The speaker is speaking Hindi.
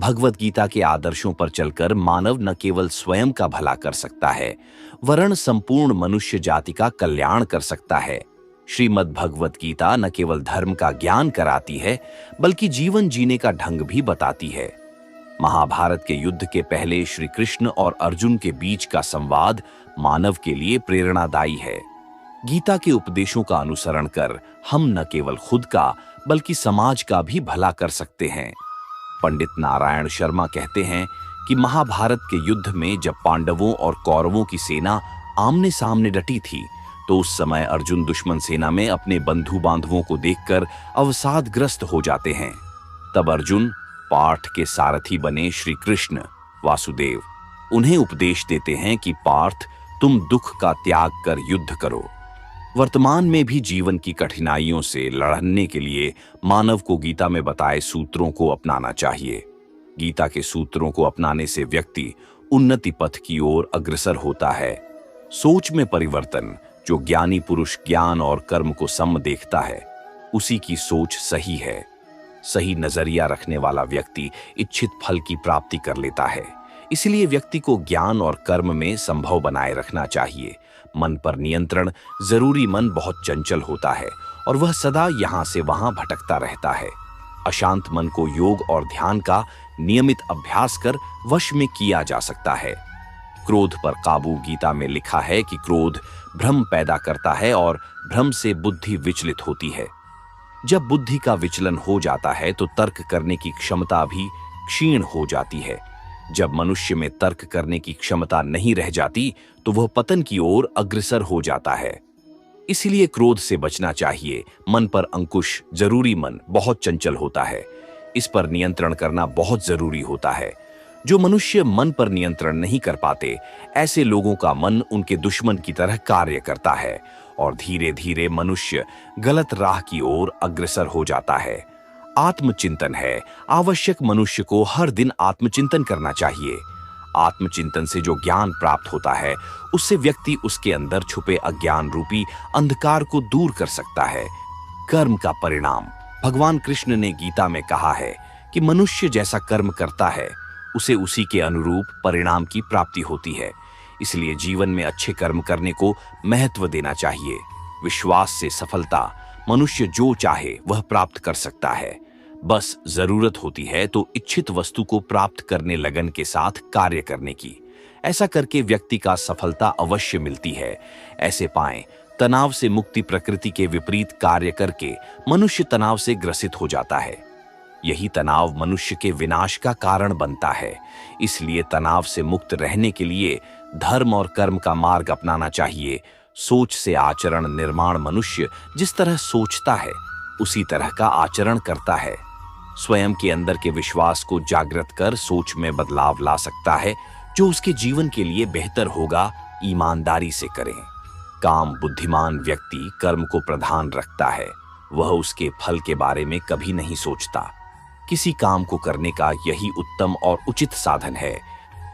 भगवत गीता के आदर्शों पर चलकर मानव न केवल स्वयं का भला कर सकता है, वरन संपूर्ण मनुष्य जाति का कल्याण कर सकता है। श्रीमद् भगवत गीता न केवल धर्म का ज्ञान कराती है, बल्कि जीवन जीने का ढंग भी बताती है। महाभारत के युद्ध के पहले श्री कृष्ण और अर्जुन के बीच का संवाद मानव के लिए प्रेरणादायी है। गीता के उपदेशों का अनुसरण कर हम न केवल खुद का बल्कि समाज का भी भला कर सकते हैं। पंडित नारायण शर्मा कहते हैं कि महाभारत के युद्ध में जब पांडवों और कौरवों की सेना आमने सामने डटी थी, तो उस समय अर्जुन दुश्मन सेना में अपने बंधु बांधवों को देखकर अवसादग्रस्त हो जाते हैं। तब अर्जुन पार्थ के सारथी बने श्री कृष्ण वासुदेव उन्हें उपदेश देते हैं कि पार्थ, तुम दुख का त्याग कर युद्ध करो। वर्तमान में भी जीवन की कठिनाइयों से लड़ने के लिए मानव को गीता में बताए सूत्रों को अपनाना चाहिए। गीता के सूत्रों को अपनाने से व्यक्ति उन्नति पथ की ओर अग्रसर होता है। सोच में परिवर्तन, जो ज्ञानी पुरुष ज्ञान और कर्म को सम देखता है, उसी की सोच सही है। सही नजरिया रखने वाला व्यक्ति इच्छित फल की प्राप्ति कर लेता है। इसलिए व्यक्ति को ज्ञान और कर्म में संभव बनाए रखना चाहिए। मन पर नियंत्रण जरूरी। मन बहुत चंचल होता है और वह सदा यहां से वहां भटकता रहता है। अशांत मन को योग और ध्यान का नियमित अभ्यास कर वश में किया जा सकता है। क्रोध पर काबू। गीता में लिखा है कि क्रोध भ्रम पैदा करता है और भ्रम से बुद्धि विचलित होती है। जब बुद्धि का विचलन हो जाता है तो तर्क करने की क्षमता भी क्षीण हो जाती है। जब मनुष्य में तर्क करने की क्षमता नहीं रह जाती तो वह पतन की ओर अग्रसर हो जाता है। इसलिए क्रोध से बचना चाहिए। मन पर अंकुश जरूरी। मन बहुत चंचल होता है, इस पर नियंत्रण करना बहुत जरूरी होता है। जो मनुष्य मन पर नियंत्रण नहीं कर पाते, ऐसे लोगों का मन उनके दुश्मन की तरह कार्य करता है और धीरे धीरे मनुष्य गलत राह की ओर अग्रसर हो जाता है। आत्मचिंतन है आवश्यक। मनुष्य को हर दिन आत्मचिंतन करना चाहिए। आत्मचिंतन से जो ज्ञान प्राप्त होता है, उससे व्यक्ति उसके अंदर छुपे अज्ञान रूपी अंधकार को दूर कर सकता है। कर्म का परिणाम। भगवान कृष्ण ने गीता में कहा है कि मनुष्य जैसा कर्म करता है, उसे उसी के अनुरूप परिणाम की प्राप्ति होती है। इसलिए जीवन में अच्छे कर्म करने को महत्व देना चाहिए। विश्वास से सफलता। मनुष्य जो चाहे वह प्राप्त कर सकता है। बस जरूरत होती है तो इच्छित वस्तु को प्राप्त करने लगन के साथ कार्य करने की। ऐसा करके व्यक्ति का सफलता अवश्य मिलती है। ऐसे पाएं, तनाव से मुक्ति। प्रकृति के विपरीत कार्य करके मनुष्य तनाव से ग्रसित हो जाता है। यही तनाव मनुष्य के विनाश का कारण बनता है। इसलिए तनाव से मुक्त रहने के लिए धर्म और कर्म का मार्ग अपनाना चाहिए। सोच से आचरण निर्माण। मनुष्य जिस तरह सोचता है, उसी तरह का आचरण करता है। स्वयं के अंदर के विश्वास को जागृत कर सोच में बदलाव ला सकता है, जो उसके जीवन के लिए बेहतर होगा। ईमानदारी से करें काम। बुद्धिमान व्यक्ति कर्म को प्रधान रखता है। वह उसके फल के बारे में कभी नहीं सोचता। किसी काम को करने का यही उत्तम और उचित साधन है